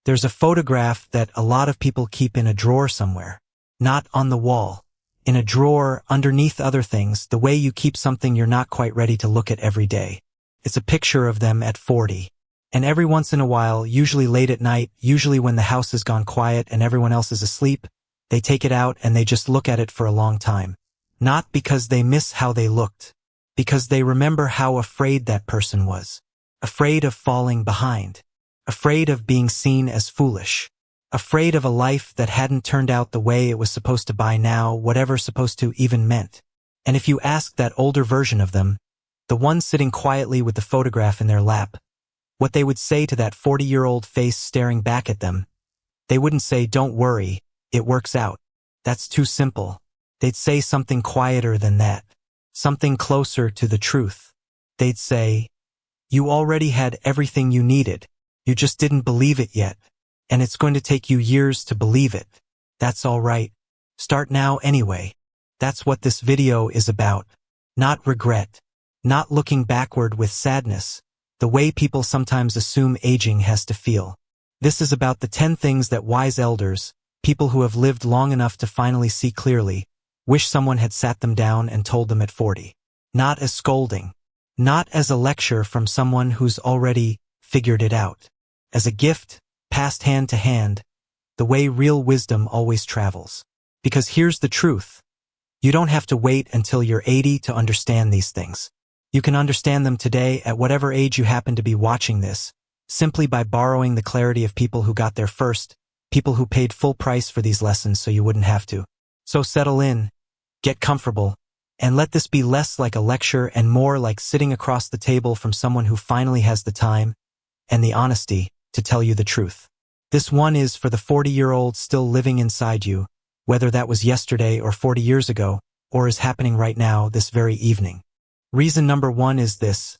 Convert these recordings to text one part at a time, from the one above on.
There's a photograph that a lot of people keep in a drawer somewhere. Not on the wall. In a drawer, underneath other things, the way you keep something you're not quite ready to look at every day. It's a picture of them at 40. And every once in a while, usually late at night, usually when the house has gone quiet and everyone else is asleep, they take it out and they just look at it for a long time. Not because they miss how they looked. Because they remember how afraid that person was. Afraid of falling behind. Afraid of being seen as foolish. Afraid of a life that hadn't turned out the way it was supposed to by now, whatever supposed to even meant. And if you ask that older version of them, the one sitting quietly with the photograph in their lap, what they would say to that 40-year-old face staring back at them, they wouldn't say, "Don't worry, it works out. That's too simple." They'd say something quieter than that. Something closer to the truth. They'd say, "You already had everything you needed. You just didn't believe it yet. And it's going to take you years to believe it. That's all right. Start now anyway." That's what this video is about. Not regret. Not looking backward with sadness, the way people sometimes assume aging has to feel. This is about the 10 things that wise elders, people who have lived long enough to finally see clearly, wish someone had sat them down and told them at 40. Not as scolding. Not as a lecture from someone who's already figured it out. As a gift, passed hand to hand, the way real wisdom always travels. Because here's the truth. You don't have to wait until you're 80 to understand these things. You can understand them today at whatever age you happen to be watching this, simply by borrowing the clarity of people who got there first, people who paid full price for these lessons so you wouldn't have to. So settle in, get comfortable, and let this be less like a lecture and more like sitting across the table from someone who finally has the time and the honesty to tell you the truth. This one is for the 40-year-old still living inside you, whether that was yesterday or 40 years ago, or is happening right now, this very evening. Reason number 1 is this.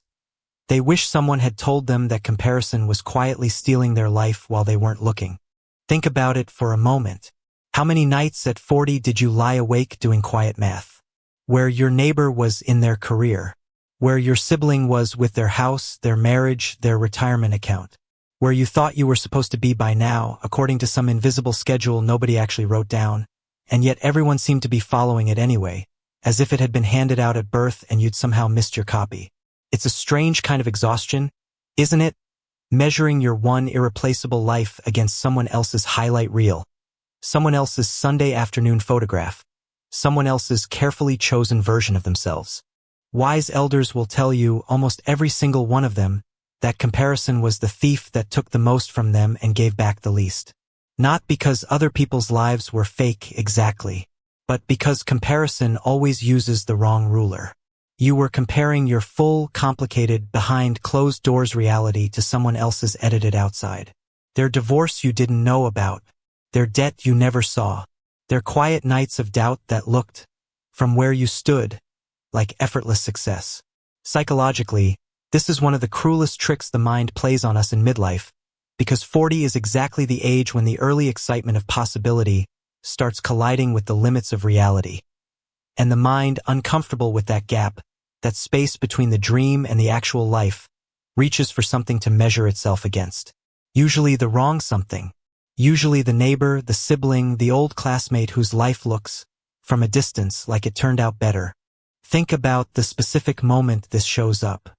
They wish someone had told them that comparison was quietly stealing their life while they weren't looking. Think about it for a moment. How many nights at 40 did you lie awake doing quiet math? Where your neighbor was in their career. Where your sibling was with their house, their marriage, their retirement account. Where you thought you were supposed to be by now, according to some invisible schedule nobody actually wrote down, and yet everyone seemed to be following it anyway, as if it had been handed out at birth and you'd somehow missed your copy. It's a strange kind of exhaustion, isn't it? Measuring your one irreplaceable life against someone else's highlight reel, someone else's Sunday afternoon photograph, someone else's carefully chosen version of themselves. Wise elders will tell you, almost every single one of them, that comparison was the thief that took the most from them and gave back the least. Not because other people's lives were fake exactly, but because comparison always uses the wrong ruler. You were comparing your full, complicated, behind-closed-doors reality to someone else's edited outside. Their divorce you didn't know about, their debt you never saw, their quiet nights of doubt that looked, from where you stood, like effortless success. Psychologically, this is one of the cruelest tricks the mind plays on us in midlife, because 40 is exactly the age when the early excitement of possibility starts colliding with the limits of reality. And the mind, uncomfortable with that gap, that space between the dream and the actual life, reaches for something to measure itself against. Usually the wrong something. Usually the neighbor, the sibling, the old classmate whose life looks, from a distance, like it turned out better. Think about the specific moment this shows up.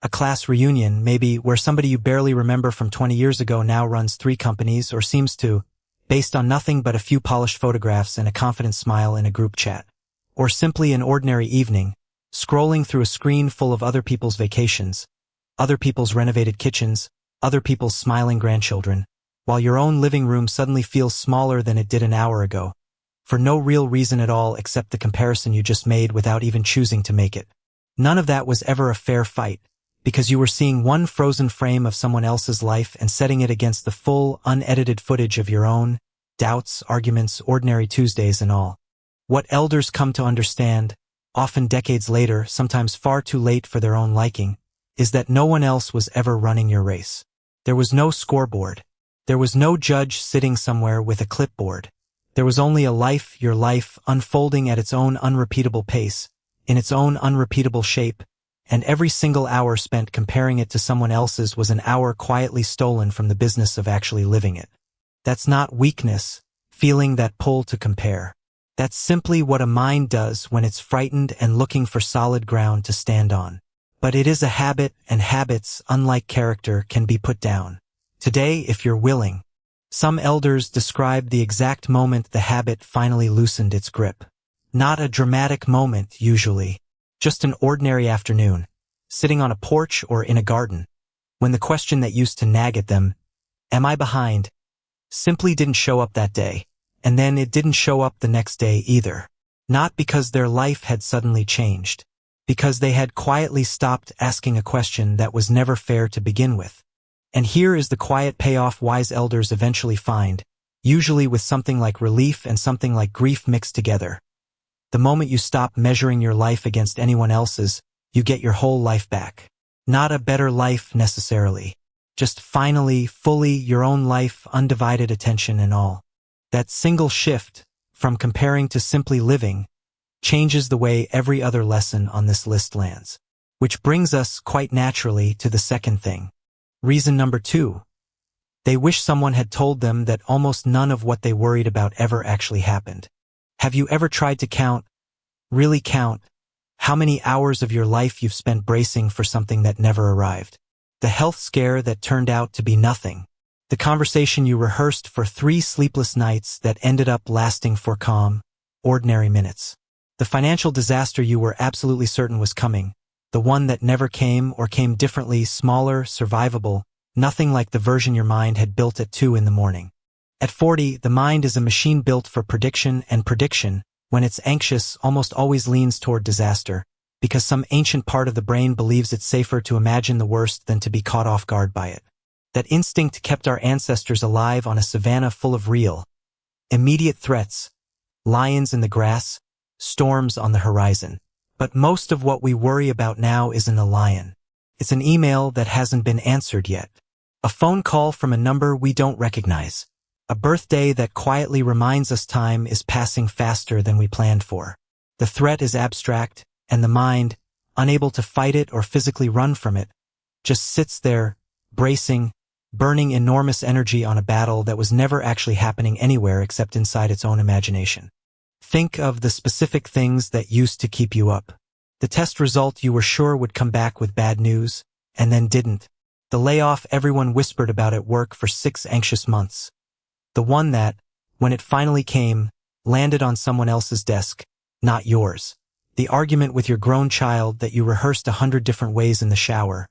A class reunion, maybe, where somebody you barely remember from 20 years ago now runs 3 companies or seems to, based on nothing but a few polished photographs and a confident smile in a group chat. Or simply an ordinary evening, scrolling through a screen full of other people's vacations, other people's renovated kitchens, other people's smiling grandchildren, while your own living room suddenly feels smaller than it did an hour ago, for no real reason at all except the comparison you just made without even choosing to make it. None of that was ever a fair fight, because you were seeing one frozen frame of someone else's life and setting it against the full, unedited footage of your own, doubts, arguments, ordinary Tuesdays and all. What elders come to understand, often decades later, sometimes far too late for their own liking, is that no one else was ever running your race. There was no scoreboard. There was no judge sitting somewhere with a clipboard. There was only a life, your life, unfolding at its own unrepeatable pace, in its own unrepeatable shape, and every single hour spent comparing it to someone else's was an hour quietly stolen from the business of actually living it. That's not weakness, feeling that pull to compare. That's simply what a mind does when it's frightened and looking for solid ground to stand on. But it is a habit, and habits, unlike character, can be put down. Today, if you're willing. Some elders describe the exact moment the habit finally loosened its grip. Not a dramatic moment, usually. Just an ordinary afternoon, sitting on a porch or in a garden, when the question that used to nag at them, "Am I behind?" simply didn't show up that day, and then it didn't show up the next day either. Not because their life had suddenly changed, because they had quietly stopped asking a question that was never fair to begin with. And here is the quiet payoff wise elders eventually find, usually with something like relief and something like grief mixed together. The moment you stop measuring your life against anyone else's, you get your whole life back. Not a better life necessarily. Just finally, fully your own life, undivided attention and all. That single shift, from comparing to simply living, changes the way every other lesson on this list lands. Which brings us, quite naturally, to the second thing. Reason number 2. They wish someone had told them that almost none of what they worried about ever actually happened. Have you ever tried to count, really count, how many hours of your life you've spent bracing for something that never arrived? The health scare that turned out to be nothing. The conversation you rehearsed for 3 sleepless nights that ended up lasting for calm, ordinary minutes. The financial disaster you were absolutely certain was coming. The one that never came or came differently, smaller, survivable, nothing like the version your mind had built at 2 in the morning. At 40, the mind is a machine built for prediction, and prediction, when it's anxious, almost always leans toward disaster, because some ancient part of the brain believes it's safer to imagine the worst than to be caught off guard by it. That instinct kept our ancestors alive on a savanna full of real, immediate threats, lions in the grass, storms on the horizon. But most of what we worry about now isn't a lion. It's an email that hasn't been answered yet. A phone call from a number we don't recognize. A birthday that quietly reminds us time is passing faster than we planned for. The threat is abstract, and the mind, unable to fight it or physically run from it, just sits there, bracing, burning enormous energy on a battle that was never actually happening anywhere except inside its own imagination. Think of the specific things that used to keep you up. The test result you were sure would come back with bad news, and then didn't. The layoff everyone whispered about at work for 6 anxious months. The one that, when it finally came, landed on someone else's desk, not yours. The argument with your grown child that you rehearsed 100 different ways in the shower.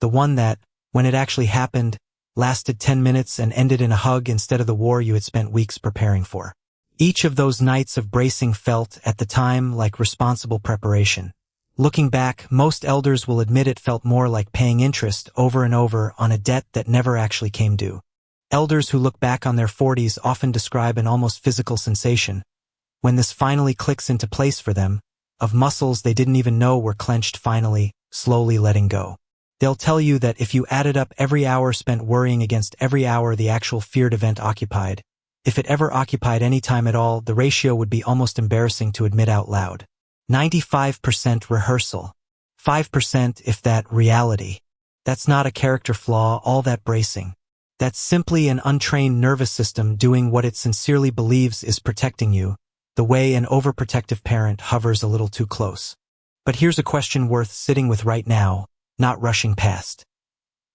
The one that, when it actually happened, lasted 10 minutes and ended in a hug instead of the war you had spent weeks preparing for. Each of those nights of bracing felt, at the time, like responsible preparation. Looking back, most elders will admit it felt more like paying interest over and over on a debt that never actually came due. Elders who look back on their 40s often describe an almost physical sensation, when this finally clicks into place for them, of muscles they didn't even know were clenched finally, slowly letting go. They'll tell you that if you added up every hour spent worrying against every hour the actual feared event occupied, if it ever occupied any time at all, the ratio would be almost embarrassing to admit out loud. 95% rehearsal. 5%, if that, reality. That's not a character flaw, all that bracing. That's simply an untrained nervous system doing what it sincerely believes is protecting you, the way an overprotective parent hovers a little too close. But here's a question worth sitting with right now, not rushing past.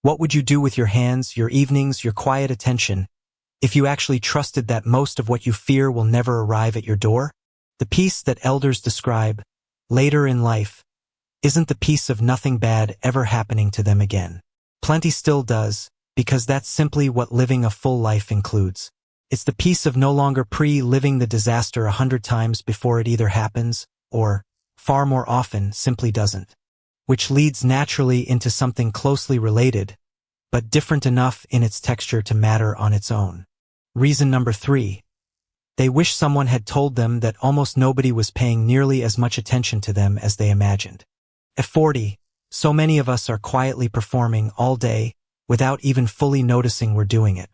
What would you do with your hands, your evenings, your quiet attention, if you actually trusted that most of what you fear will never arrive at your door? The peace that elders describe, later in life, isn't the peace of nothing bad ever happening to them again. Plenty still does, because that's simply what living a full life includes. It's the peace of no longer pre-living the disaster 100 times before it either happens, or, far more often, simply doesn't. Which leads naturally into something closely related, but different enough in its texture to matter on its own. Reason number 3. They wish someone had told them that almost nobody was paying nearly as much attention to them as they imagined. At 40, so many of us are quietly performing all day without even fully noticing we're doing it.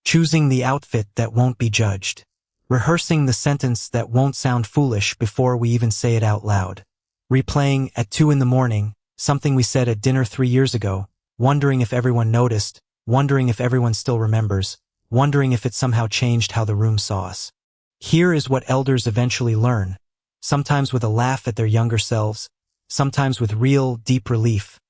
Choosing the outfit that won't be judged. Rehearsing the sentence that won't sound foolish before we even say it out loud. Replaying, at 2 in the morning, Something we said at dinner 3 years ago, wondering if everyone noticed, wondering if everyone still remembers, wondering if it somehow changed how the room saw us. Here is what elders eventually learn, sometimes with a laugh at their younger selves, sometimes with real, deep relief.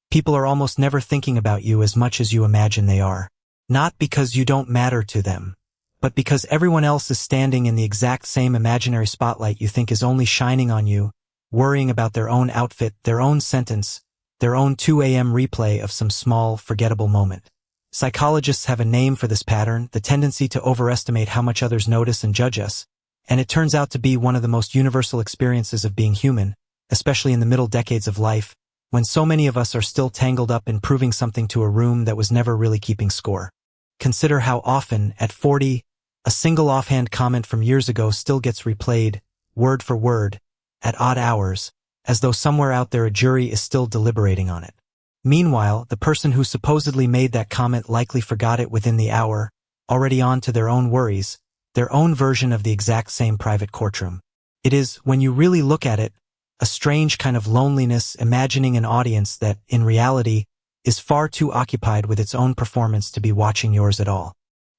People are almost never thinking about you as much as you imagine they are. Not because you don't matter to them, but because everyone else is standing in the exact same imaginary spotlight you think is only shining on you, worrying about their own outfit, their own sentence, their own 2 a.m. replay of some small, forgettable moment. Psychologists have a name for this pattern, the tendency to overestimate how much others notice and judge us, and it turns out to be one of the most universal experiences of being human, especially in the middle decades of life, when so many of us are still tangled up in proving something to a room that was never really keeping score. Consider how often, at 40, a single offhand comment from years ago still gets replayed, word for word, at odd hours, as though somewhere out there a jury is still deliberating on it. Meanwhile, the person who supposedly made that comment likely forgot it within the hour, already on to their own worries, their own version of the exact same private courtroom. It is, when you really look at it, a strange kind of loneliness imagining an audience that, in reality, is far too occupied with its own performance to be watching yours at all.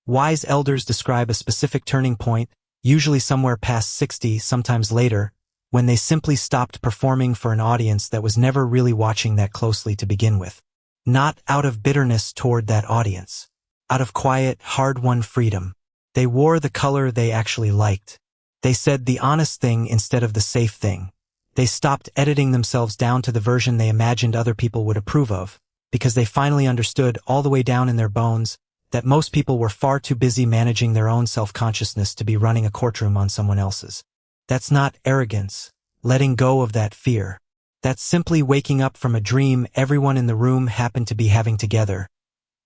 Wise elders describe a specific turning point, usually somewhere past 60, sometimes later, when they simply stopped performing for an audience that was never really watching that closely to begin with. Not out of bitterness toward that audience. Out of quiet, hard-won freedom. They wore the color they actually liked. They said the honest thing instead of the safe thing. They stopped editing themselves down to the version they imagined other people would approve of, because they finally understood all the way down in their bones that most people were far too busy managing their own self-consciousness to be running a courtroom on someone else's. That's not arrogance, letting go of that fear. That's simply waking up from a dream everyone in the room happened to be having together,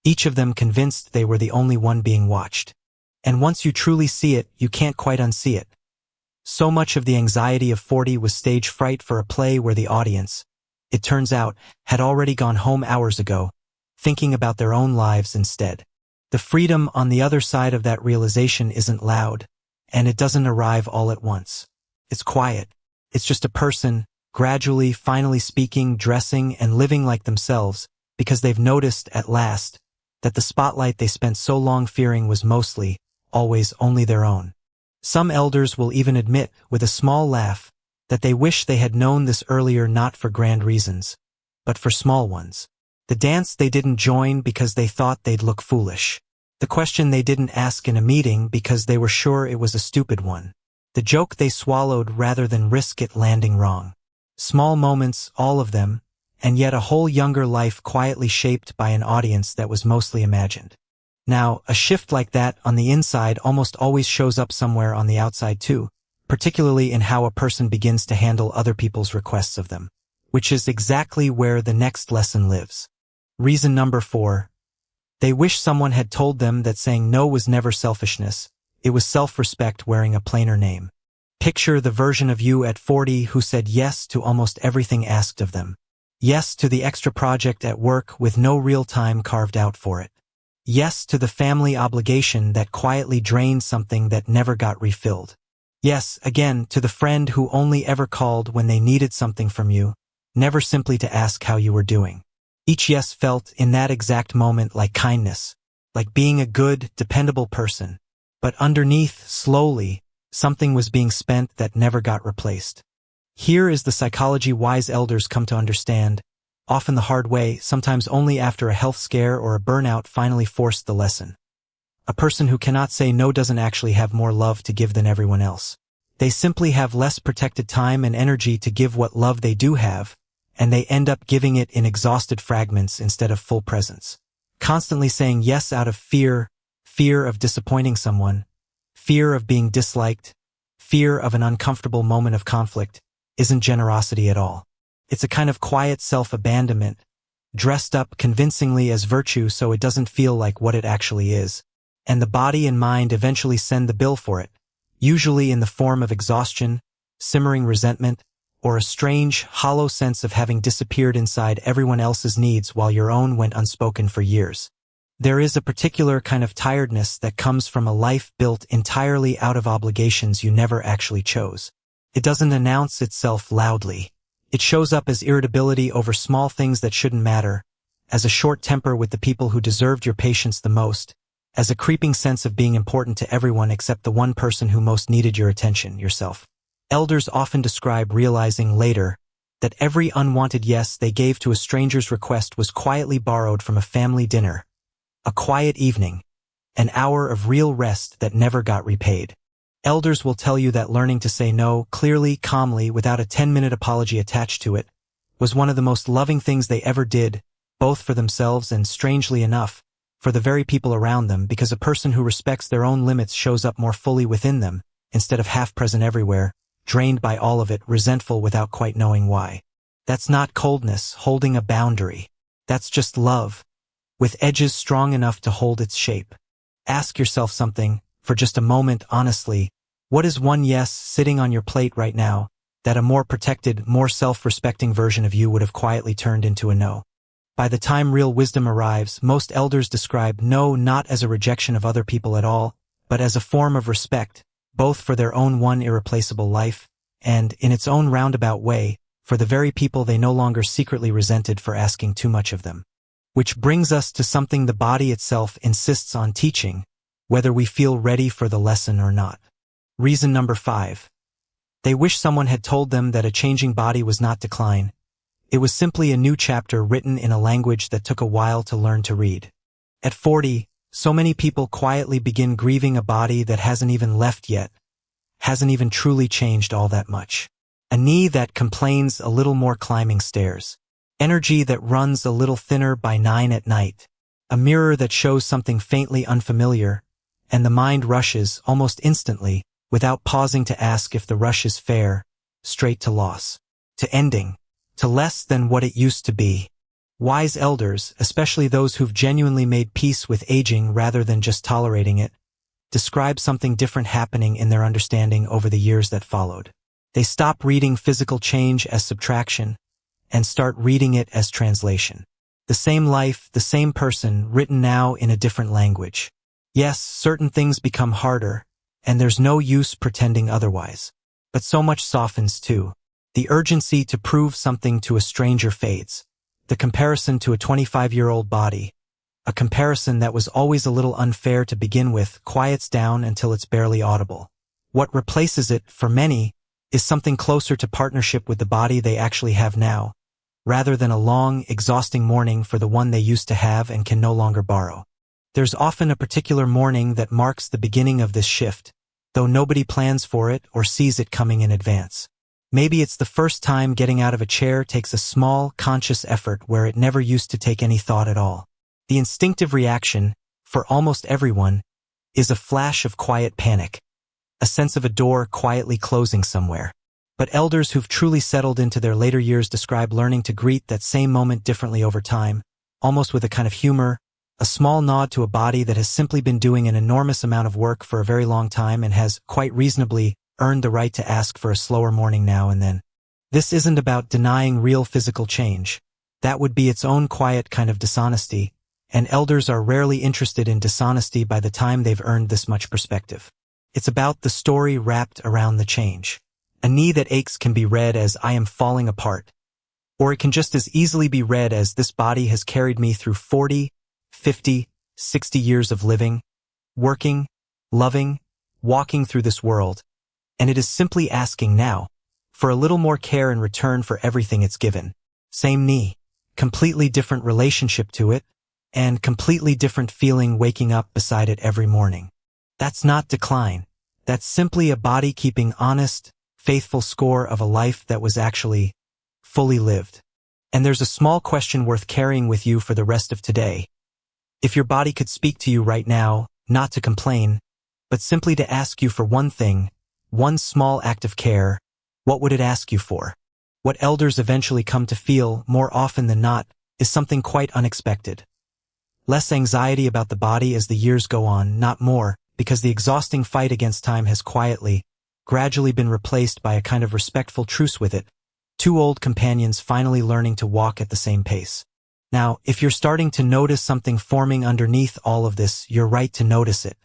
each of them convinced they were the only one being watched. And once you truly see it, you can't quite unsee it. So much of the anxiety of 40 was stage fright for a play where the audience, it turns out, had already gone home hours ago, thinking about their own lives instead. The freedom on the other side of that realization isn't loud, and it doesn't arrive all at once. It's quiet. It's just a person, gradually, finally speaking, dressing, and living like themselves, because they've noticed, at last, that the spotlight they spent so long fearing was mostly, always only their own. Some elders will even admit, with a small laugh, that they wish they had known this earlier not for grand reasons, but for small ones. The dance they didn't join because they thought they'd look foolish. The question they didn't ask in a meeting because they were sure it was a stupid one. The joke they swallowed rather than risk it landing wrong. Small moments, all of them, and yet a whole younger life quietly shaped by an audience that was mostly imagined. Now, a shift like that on the inside almost always shows up somewhere on the outside too, particularly in how a person begins to handle other people's requests of them, which is exactly where the next lesson lives. Reason number 4. They wish someone had told them that saying no was never selfishness, it was self-respect wearing a plainer name. Picture the version of you at 40 who said yes to almost everything asked of them. Yes to the extra project at work with no real time carved out for it. Yes to the family obligation that quietly drained something that never got refilled. Yes, again, to the friend who only ever called when they needed something from you, never simply to ask how you were doing. Each yes felt in that exact moment like kindness, like being a good, dependable person. But underneath, slowly, something was being spent that never got replaced. Here is the psychology wise elders come to understand, often the hard way, sometimes only after a health scare or a burnout finally forced the lesson. A person who cannot say no doesn't actually have more love to give than everyone else. They simply have less protected time and energy to give what love they do have, and they end up giving it in exhausted fragments instead of full presence. Constantly saying yes out of fear, fear of disappointing someone, fear of being disliked, fear of an uncomfortable moment of conflict, isn't generosity at all. It's a kind of quiet self-abandonment, dressed up convincingly as virtue so it doesn't feel like what it actually is. And the body and mind eventually send the bill for it, usually in the form of exhaustion, simmering resentment, or a strange, hollow sense of having disappeared inside everyone else's needs while your own went unspoken for years. There is a particular kind of tiredness that comes from a life built entirely out of obligations you never actually chose. It doesn't announce itself loudly. It shows up as irritability over small things that shouldn't matter, as a short temper with the people who deserved your patience the most, as a creeping sense of being important to everyone except the one person who most needed your attention, yourself. Elders often describe realizing later that every unwanted yes they gave to a stranger's request was quietly borrowed from a family dinner, a quiet evening, an hour of real rest that never got repaid. Elders will tell you that learning to say no clearly, calmly, without a 10-minute apology attached to it, was one of the most loving things they ever did, both for themselves and, strangely enough, for the very people around them, because a person who respects their own limits shows up more fully within them, instead of half-present everywhere, drained by all of it, resentful without quite knowing why. That's not coldness, holding a boundary. That's just love, with edges strong enough to hold its shape. Ask yourself something, for just a moment, honestly. What is one yes sitting on your plate right now that a more protected, more self-respecting version of you would have quietly turned into a no? By the time real wisdom arrives, most elders describe no not as a rejection of other people at all, but as a form of respect, both for their own one irreplaceable life, and, in its own roundabout way, for the very people they no longer secretly resented for asking too much of them. Which brings us to something the body itself insists on teaching, whether we feel ready for the lesson or not. Reason number 5. They wish someone had told them that a changing body was not decline. It was simply a new chapter written in a language that took a while to learn to read. At 40, so many people quietly begin grieving a body that hasn't even left yet, hasn't even truly changed all that much. A knee that complains a little more climbing stairs. Energy that runs a little thinner by 9 at night. A mirror that shows something faintly unfamiliar, and the mind rushes, almost instantly, without pausing to ask if the rush is fair, straight to loss. To ending. To less than what it used to be. Wise elders, especially those who've genuinely made peace with aging rather than just tolerating it, describe something different happening in their understanding over the years that followed. They stop reading physical change as subtraction and start reading it as translation. The same life, the same person, written now in a different language. Yes, certain things become harder, and there's no use pretending otherwise. But so much softens too. The urgency to prove something to a stranger fades. The comparison to a 25-year-old body, a comparison that was always a little unfair to begin with, quiets down until it's barely audible. What replaces it, for many, is something closer to partnership with the body they actually have now, rather than a long, exhausting mourning for the one they used to have and can no longer borrow. There's often a particular mourning that marks the beginning of this shift, though nobody plans for it or sees it coming in advance. Maybe it's the first time getting out of a chair takes a small, conscious effort where it never used to take any thought at all. The instinctive reaction, for almost everyone, is a flash of quiet panic, a sense of a door quietly closing somewhere. But elders who've truly settled into their later years describe learning to greet that same moment differently over time, almost with a kind of humor, a small nod to a body that has simply been doing an enormous amount of work for a very long time and has, quite reasonably, earned the right to ask for a slower morning now and then. This isn't about denying real physical change. That would be its own quiet kind of dishonesty, and elders are rarely interested in dishonesty by the time they've earned this much perspective. It's about the story wrapped around the change. A knee that aches can be read as I am falling apart, or it can just as easily be read as this body has carried me through 40, 50, 60 years of living, working, loving, walking through this world, and it is simply asking now for a little more care in return for everything it's given. Same knee, completely different relationship to it, and completely different feeling waking up beside it every morning. That's not decline. That's simply a body keeping honest, faithful score of a life that was actually fully lived. And there's a small question worth carrying with you for the rest of today. If your body could speak to you right now, not to complain, but simply to ask you for one thing, one small act of care, what would it ask you for? What elders eventually come to feel, more often than not, is something quite unexpected. Less anxiety about the body as the years go on, not more, because the exhausting fight against time has quietly, gradually been replaced by a kind of respectful truce with it, two old companions finally learning to walk at the same pace. Now, if you're starting to notice something forming underneath all of this, you're right to notice it.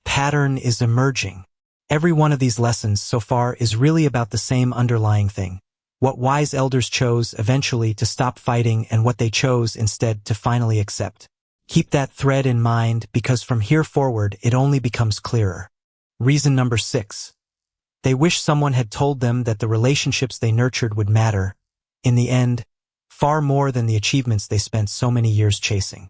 Pattern is emerging. Every one of these lessons so far is really about the same underlying thing. what wise elders chose eventually to stop fighting and what they chose instead to finally accept. Keep that thread in mind because from here forward it only becomes clearer. Reason number 6. They wish someone had told them that the relationships they nurtured would matter, in the end, far more than the achievements they spent so many years chasing.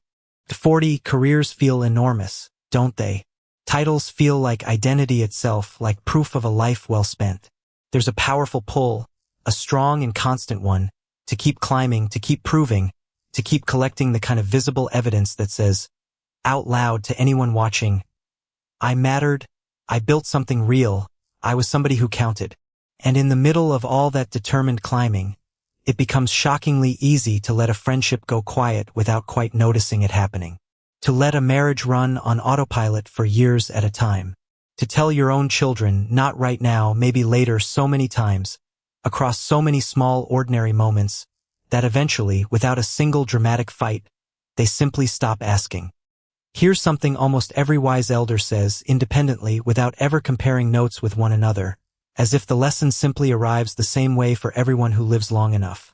At 40, careers feel enormous, don't they? Titles feel like identity itself, like proof of a life well spent. There's a powerful pull, a strong and constant one, to keep climbing, to keep proving, to keep collecting the kind of visible evidence that says, out loud to anyone watching, I mattered, I built something real, I was somebody who counted. And in the middle of all that determined climbing, it becomes shockingly easy to let a friendship go quiet without quite noticing it happening. To let a marriage run on autopilot for years at a time. To tell your own children, not right now, maybe later, so many times, across so many small ordinary moments, that eventually, without a single dramatic fight, they simply stop asking. Here's something almost every wise elder says, independently, without ever comparing notes with one another, as if the lesson simply arrives the same way for everyone who lives long enough.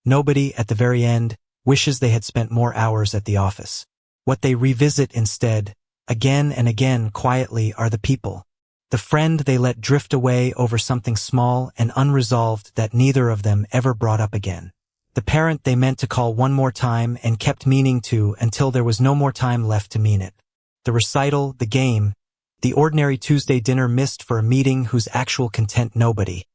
Nobody, at the very end, wishes they had spent more hours at the office. What they revisit instead, again and again quietly, are the people. The friend they let drift away over something small and unresolved that neither of them ever brought up again. The parent they meant to call one more time and kept meaning to until there was no more time left to mean it. The recital, the game, the ordinary Tuesday dinner missed for a meeting whose actual content nobody,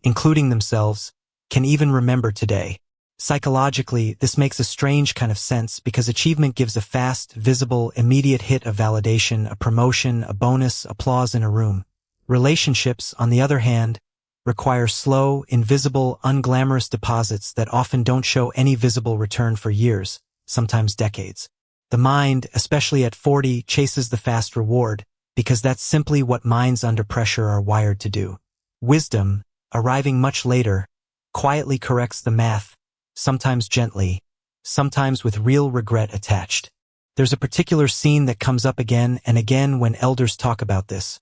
including themselves, can even remember today. Psychologically, this makes a strange kind of sense because achievement gives a fast, visible, immediate hit of validation, a promotion, a bonus, applause in a room. Relationships, on the other hand, require slow, invisible, unglamorous deposits that often don't show any visible return for years, sometimes decades. The mind, especially at 40, chases the fast reward, because that's simply what minds under pressure are wired to do. Wisdom, arriving much later, quietly corrects the math, sometimes gently, sometimes with real regret attached. There's a particular scene that comes up again and again when elders talk about this,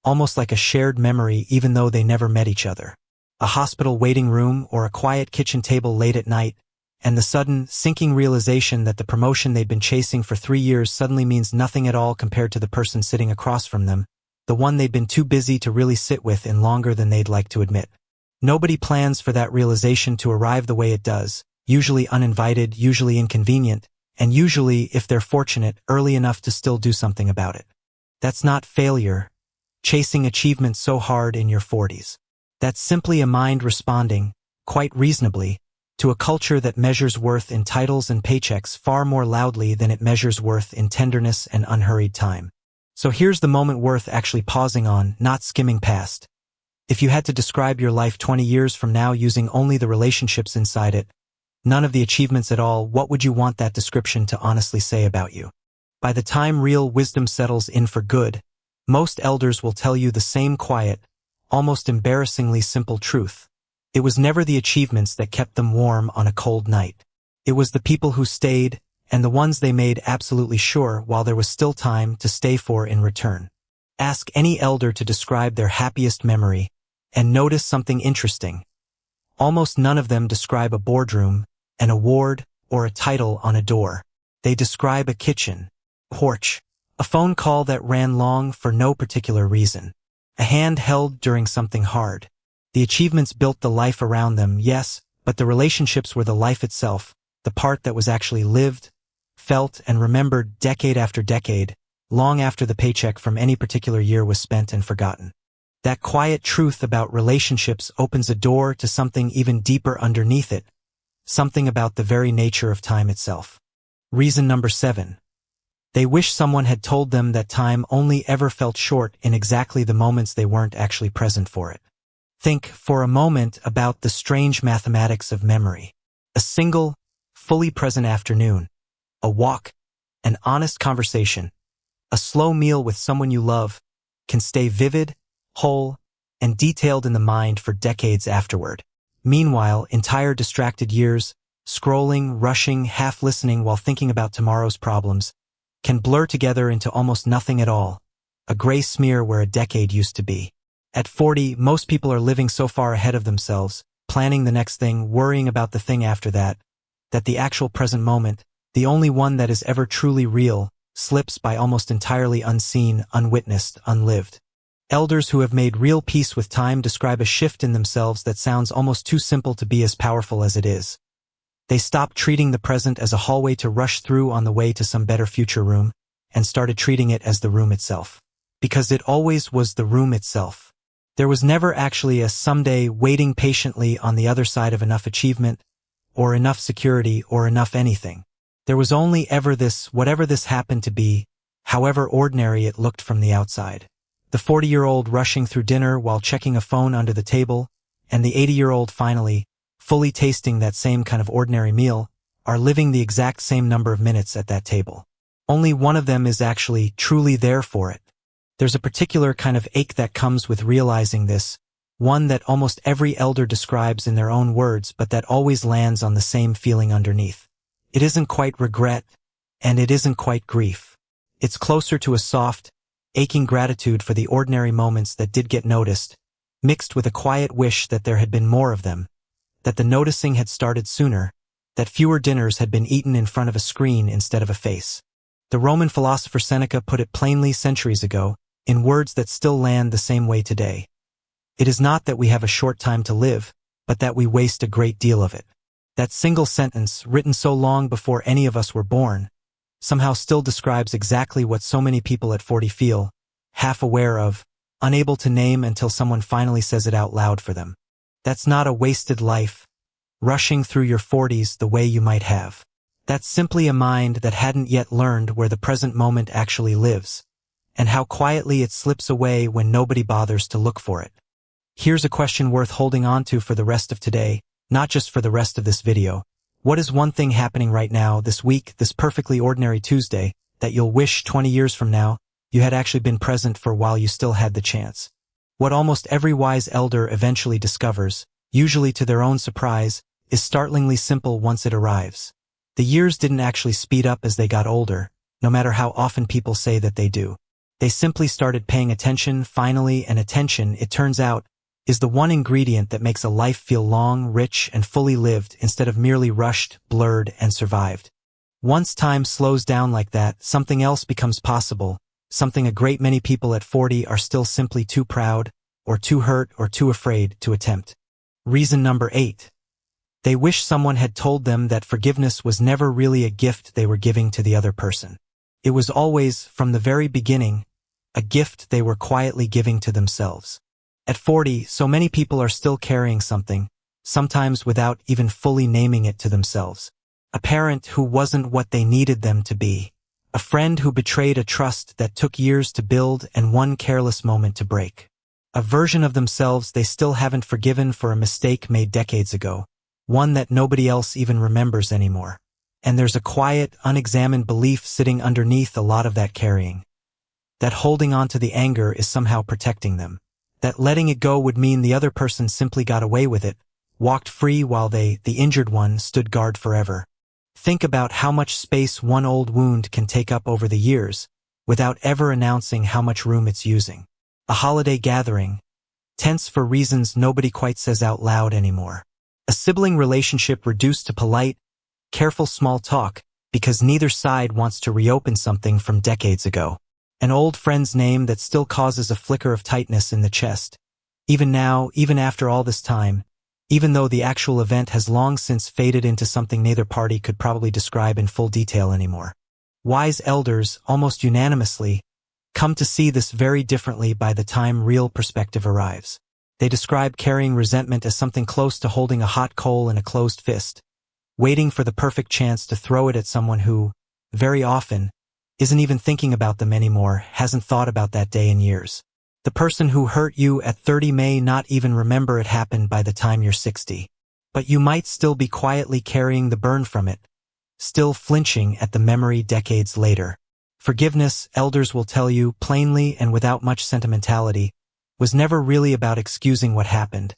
almost like a shared memory even though they never met each other. A hospital waiting room or a quiet kitchen table late at night, and the sudden, sinking realization that the promotion they'd been chasing for 3 years suddenly means nothing at all compared to the person sitting across from them, the one they'd been too busy to really sit with in longer than they'd like to admit. Nobody plans for that realization to arrive the way it does, usually uninvited, usually inconvenient, and usually, if they're fortunate, early enough to still do something about it. That's not failure, chasing achievement so hard in your 40s. That's simply a mind responding, quite reasonably, to a culture that measures worth in titles and paychecks far more loudly than it measures worth in tenderness and unhurried time. So here's the moment worth actually pausing on, not skimming past. If you had to describe your life 20 years from now using only the relationships inside it, none of the achievements at all, what would you want that description to honestly say about you? By the time real wisdom settles in for good, most elders will tell you the same quiet, almost embarrassingly simple truth. It was never the achievements that kept them warm on a cold night. It was the people who stayed, and the ones they made absolutely sure while there was still time to stay for in return. Ask any elder to describe their happiest memory, and notice something interesting. Almost none of them describe a boardroom, an award, or a title on a door. They describe a kitchen, porch, a phone call that ran long for no particular reason, a hand held during something hard. The achievements built the life around them, yes, but the relationships were the life itself, the part that was actually lived, felt, and remembered decade after decade, long after the paycheck from any particular year was spent and forgotten. That quiet truth about relationships opens a door to something even deeper underneath it, something about the very nature of time itself. Reason number 7. They wish someone had told them that time only ever felt short in exactly the moments they weren't actually present for it. Think, for a moment, about the strange mathematics of memory. A single, fully present afternoon, a walk, an honest conversation, a slow meal with someone you love, can stay vivid, whole, and detailed in the mind for decades afterward. Meanwhile, entire distracted years, scrolling, rushing, half listening while thinking about tomorrow's problems, can blur together into almost nothing at all, a gray smear where a decade used to be. At 40, most people are living so far ahead of themselves, planning the next thing, worrying about the thing after that the actual present moment, the only one that is ever truly real, slips by almost entirely unseen, unwitnessed, unlived. Elders who have made real peace with time describe a shift in themselves that sounds almost too simple to be as powerful as it is. They stopped treating the present as a hallway to rush through on the way to some better future room, and started treating it as the room itself. Because it always was the room itself. There was never actually a someday waiting patiently on the other side of enough achievement, or enough security, or enough anything. There was only ever this, whatever this happened to be, however ordinary it looked from the outside. The 40-year-old rushing through dinner while checking a phone under the table, and the 80-year-old finally, fully tasting that same kind of ordinary meal, are living the exact same number of minutes at that table. Only one of them is actually truly there for it. There's a particular kind of ache that comes with realizing this, one that almost every elder describes in their own words, but that always lands on the same feeling underneath. It isn't quite regret, and it isn't quite grief. It's closer to a soft, aching gratitude for the ordinary moments that did get noticed, mixed with a quiet wish that there had been more of them, that the noticing had started sooner, that fewer dinners had been eaten in front of a screen instead of a face. The Roman philosopher Seneca put it plainly centuries ago, in words that still land the same way today. It is not that we have a short time to live, but that we waste a great deal of it. That single sentence, written so long before any of us were born, somehow still describes exactly what so many people at 40 feel, half aware of, unable to name until someone finally says it out loud for them. That's not a wasted life, rushing through your 40s the way you might have. That's simply a mind that hadn't yet learned where the present moment actually lives, and how quietly it slips away when nobody bothers to look for it. Here's a question worth holding on to for the rest of today, not just for the rest of this video. What is one thing happening right now, this week, this perfectly ordinary Tuesday, that you'll wish 20 years from now you had actually been present for while you still had the chance? What almost every wise elder eventually discovers, usually to their own surprise, is startlingly simple once it arrives. The years didn't actually speed up as they got older, no matter how often people say that they do. They simply started paying attention, finally, and attention, it turns out, is the one ingredient that makes a life feel long, rich, and fully lived instead of merely rushed, blurred, and survived. Once time slows down like that, something else becomes possible, something a great many people at 40 are still simply too proud, or too hurt, or too afraid to attempt. Reason number 8. They wish someone had told them that forgiveness was never really a gift they were giving to the other person. It was always, from the very beginning, a gift they were quietly giving to themselves. At 40, so many people are still carrying something, sometimes without even fully naming it to themselves. A parent who wasn't what they needed them to be. A friend who betrayed a trust that took years to build and one careless moment to break. A version of themselves they still haven't forgiven for a mistake made decades ago, one that nobody else even remembers anymore. And there's a quiet, unexamined belief sitting underneath a lot of that carrying. That holding on to the anger is somehow protecting them. That letting it go would mean the other person simply got away with it, walked free while they, the injured one, stood guard forever. Think about how much space one old wound can take up over the years, without ever announcing how much room it's using. A holiday gathering, tense for reasons nobody quite says out loud anymore. A sibling relationship reduced to polite, careful small talk, because neither side wants to reopen something from decades ago. An old friend's name that still causes a flicker of tightness in the chest. Even now, even after all this time, even though the actual event has long since faded into something neither party could probably describe in full detail anymore. Wise elders, almost unanimously, come to see this very differently by the time real perspective arrives. They describe carrying resentment as something close to holding a hot coal in a closed fist, waiting for the perfect chance to throw it at someone who, very often, isn't even thinking about them anymore, hasn't thought about that day in years. The person who hurt you at 30 may not even remember it happened by the time you're 60. But you might still be quietly carrying the burn from it, still flinching at the memory decades later. Forgiveness, elders will tell you, plainly and without much sentimentality, was never really about excusing what happened,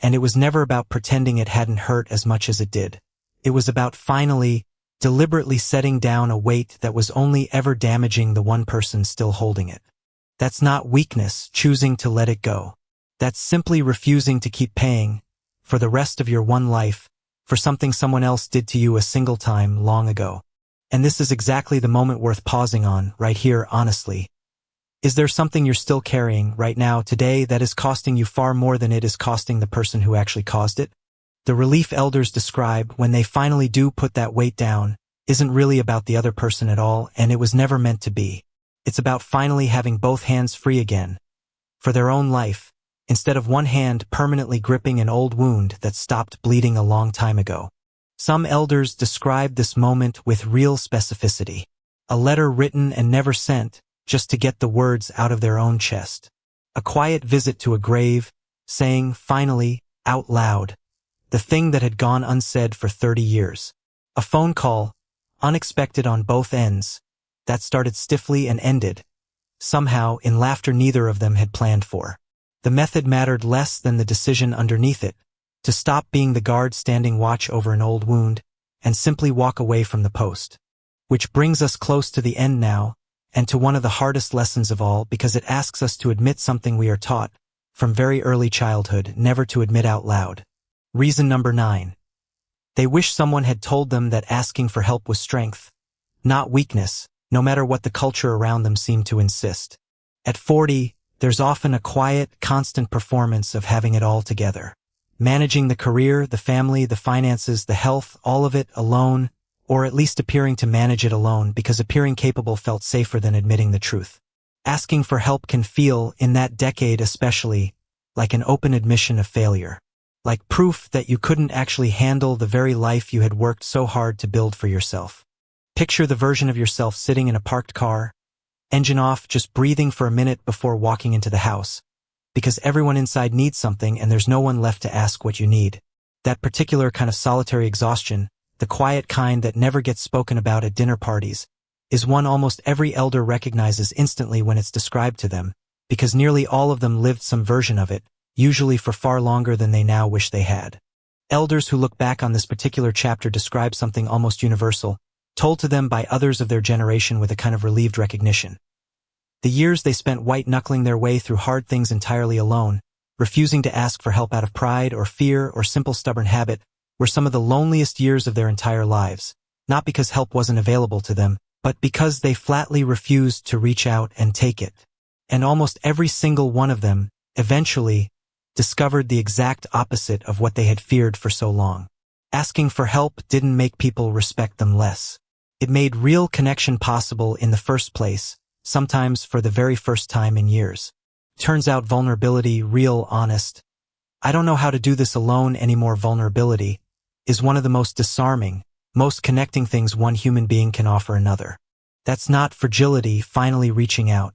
and it was never about pretending it hadn't hurt as much as it did. It was about finally, deliberately setting down a weight that was only ever damaging the one person still holding it. That's not weakness, choosing to let it go. That's simply refusing to keep paying for the rest of your one life, for something someone else did to you a single time long ago. And this is exactly the moment worth pausing on, right here, honestly. Is there something you're still carrying right now, today, that is costing you far more than it is costing the person who actually caused it? The relief elders describe, when they finally do put that weight down, isn't really about the other person at all, and it was never meant to be. It's about finally having both hands free again, for their own life, instead of one hand permanently gripping an old wound that stopped bleeding a long time ago. Some elders describe this moment with real specificity. A letter written and never sent, just to get the words out of their own chest. A quiet visit to a grave, saying, finally, out loud, the thing that had gone unsaid for 30 years. A phone call, unexpected on both ends, that started stiffly and ended, somehow, in laughter neither of them had planned for. The method mattered less than the decision underneath it, to stop being the guard standing watch over an old wound, and simply walk away from the post. Which brings us close to the end now, and to one of the hardest lessons of all, because it asks us to admit something we are taught, from very early childhood, never to admit out loud. Reason number 9. They wish someone had told them that asking for help was strength, not weakness, no matter what the culture around them seemed to insist. At 40, there's often a quiet, constant performance of having it all together. Managing the career, the family, the finances, the health, all of it alone, or at least appearing to manage it alone because appearing capable felt safer than admitting the truth. Asking for help can feel, in that decade especially, like an open admission of failure. Like proof that you couldn't actually handle the very life you had worked so hard to build for yourself. Picture the version of yourself sitting in a parked car, engine off, just breathing for a minute before walking into the house, because everyone inside needs something and there's no one left to ask what you need. That particular kind of solitary exhaustion, the quiet kind that never gets spoken about at dinner parties, is one almost every elder recognizes instantly when it's described to them, because nearly all of them lived some version of it, usually for far longer than they now wish they had. Elders who look back on this particular chapter describe something almost universal, told to them by others of their generation with a kind of relieved recognition. The years they spent white-knuckling their way through hard things entirely alone, refusing to ask for help out of pride or fear or simple stubborn habit, were some of the loneliest years of their entire lives, not because help wasn't available to them, but because they flatly refused to reach out and take it. And almost every single one of them, eventually, discovered the exact opposite of what they had feared for so long. Asking for help didn't make people respect them less. It made real connection possible in the first place, sometimes for the very first time in years. Turns out vulnerability, real, honest, I don't know how to do this alone anymore vulnerability, is one of the most disarming, most connecting things one human being can offer another. That's not fragility finally reaching out.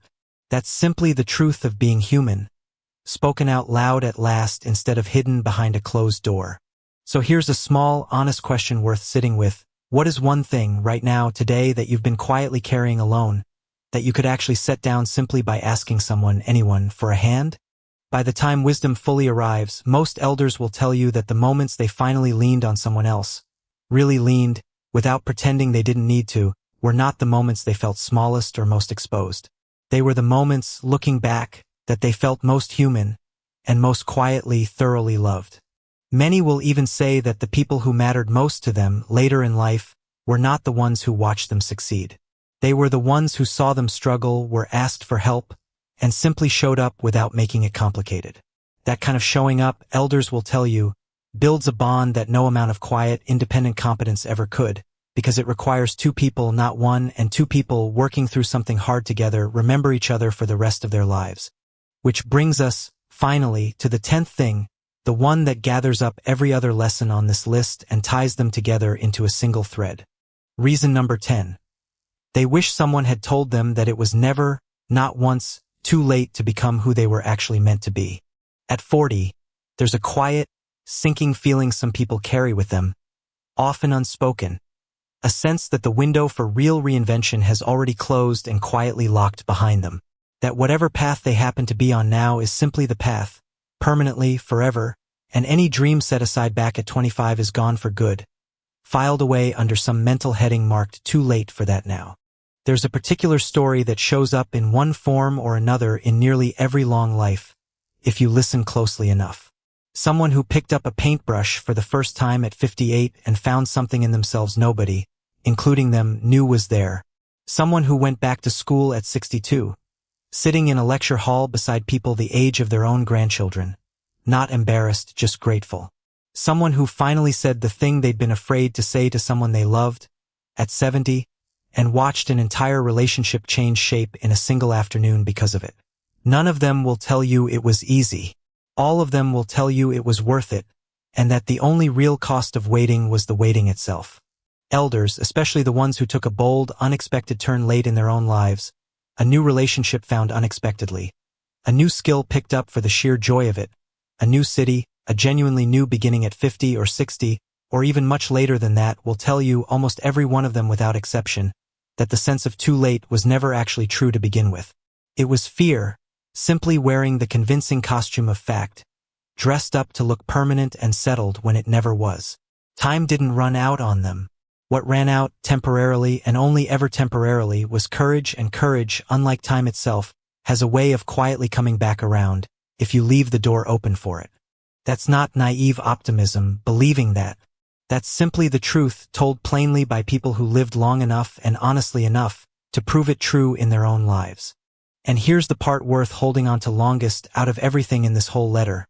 That's simply the truth of being human, spoken out loud at last instead of hidden behind a closed door. So here's a small, honest question worth sitting with. What is one thing right now, today, that you've been quietly carrying alone, that you could actually set down simply by asking someone, anyone, for a hand? By the time wisdom fully arrives, most elders will tell you that the moments they finally leaned on someone else, really leaned, without pretending they didn't need to, were not the moments they felt smallest or most exposed. They were the moments, looking back, that they felt most human, and most quietly, thoroughly loved. Many will even say that the people who mattered most to them later in life were not the ones who watched them succeed. They were the ones who saw them struggle, were asked for help, and simply showed up without making it complicated. That kind of showing up, elders will tell you, builds a bond that no amount of quiet, independent competence ever could, because it requires two people, not one, and two people working through something hard together remember each other for the rest of their lives. Which brings us, finally, to the 10th thing, the one that gathers up every other lesson on this list and ties them together into a single thread. Reason number 10. They wish someone had told them that it was never, not once, too late to become who they were actually meant to be. At 40, there's a quiet, sinking feeling some people carry with them, often unspoken, a sense that the window for real reinvention has already closed and quietly locked behind them. That whatever path they happen to be on now is simply the path, permanently, forever, and any dream set aside back at 25 is gone for good, filed away under some mental heading marked too late for that now. There's a particular story that shows up in one form or another in nearly every long life, if you listen closely enough. Someone who picked up a paintbrush for the first time at 58 and found something in themselves nobody, including them, knew was there. Someone who went back to school at 62, sitting in a lecture hall beside people the age of their own grandchildren, not embarrassed, just grateful. Someone who finally said the thing they'd been afraid to say to someone they loved, at 70, and watched an entire relationship change shape in a single afternoon because of it. None of them will tell you it was easy. All of them will tell you it was worth it, and that the only real cost of waiting was the waiting itself. Elders, especially the ones who took a bold, unexpected turn late in their own lives, a new relationship found unexpectedly, a new skill picked up for the sheer joy of it, a new city, a genuinely new beginning at 50 or 60, or even much later than that, will tell you, almost every one of them without exception, that the sense of too late was never actually true to begin with. It was fear, simply wearing the convincing costume of fact, dressed up to look permanent and settled when it never was. Time didn't run out on them. What ran out, temporarily and only ever temporarily, was courage, and courage, unlike time itself, has a way of quietly coming back around, if you leave the door open for it. That's not naive optimism, believing that. That's simply the truth, told plainly by people who lived long enough and honestly enough to prove it true in their own lives. And here's the part worth holding on to longest out of everything in this whole letter.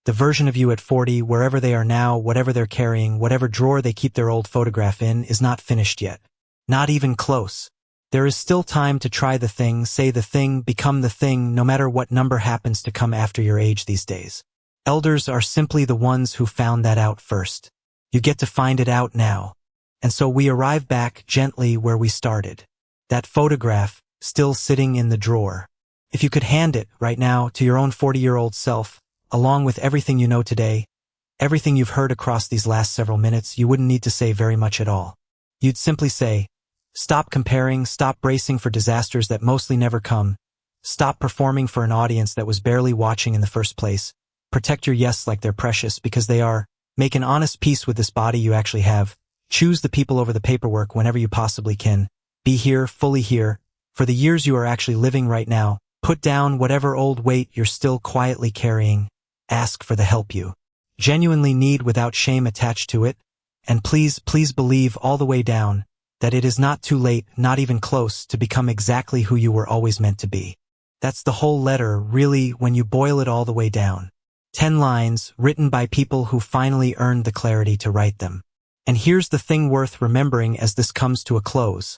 The version of you at 40, wherever they are now, whatever they're carrying, whatever drawer they keep their old photograph in, is not finished yet. Not even close. There is still time to try the thing, say the thing, become the thing, no matter what number happens to come after your age these days. Elders are simply the ones who found that out first. You get to find it out now. And so we arrive back gently where we started. That photograph, still sitting in the drawer. If you could hand it, right now, to your own 40-year-old self, along with everything you know today, everything you've heard across these last several minutes, you wouldn't need to say very much at all. You'd simply say, stop comparing, stop bracing for disasters that mostly never come, stop performing for an audience that was barely watching in the first place, protect your yes like they're precious because they are, make an honest peace with this body you actually have, choose the people over the paperwork whenever you possibly can, be here, fully here, for the years you are actually living right now, put down whatever old weight you're still quietly carrying, ask for the help you genuinely need without shame attached to it, and please, please believe all the way down that it is not too late, not even close, to become exactly who you were always meant to be. That's the whole letter, really, when you boil it all the way down. 10 lines, written by people who finally earned the clarity to write them. And here's the thing worth remembering as this comes to a close.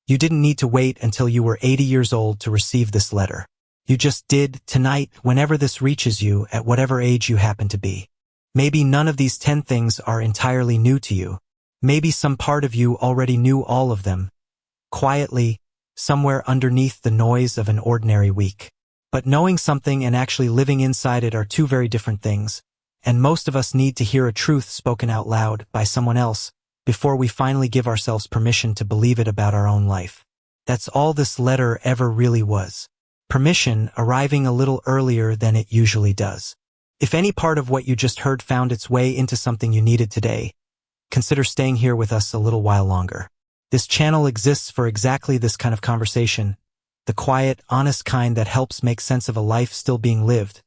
You didn't need to wait until you were 80 years old to receive this letter. You just did, tonight, whenever this reaches you, at whatever age you happen to be. Maybe none of these 10 things are entirely new to you. Maybe some part of you already knew all of them, quietly, somewhere underneath the noise of an ordinary week. But knowing something and actually living inside it are two very different things, and most of us need to hear a truth spoken out loud by someone else before we finally give ourselves permission to believe it about our own life. That's all this letter ever really was. Permission arriving a little earlier than it usually does. If any part of what you just heard found its way into something you needed today, consider staying here with us a little while longer. This channel exists for exactly this kind of conversation, the quiet, honest kind that helps make sense of a life still being lived,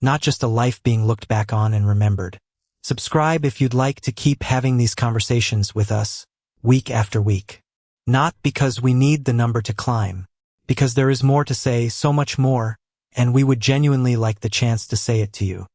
not just a life being looked back on and remembered. Subscribe if you'd like to keep having these conversations with us, week after week. Not because we need the number to climb, because there is more to say, so much more, and we would genuinely like the chance to say it to you.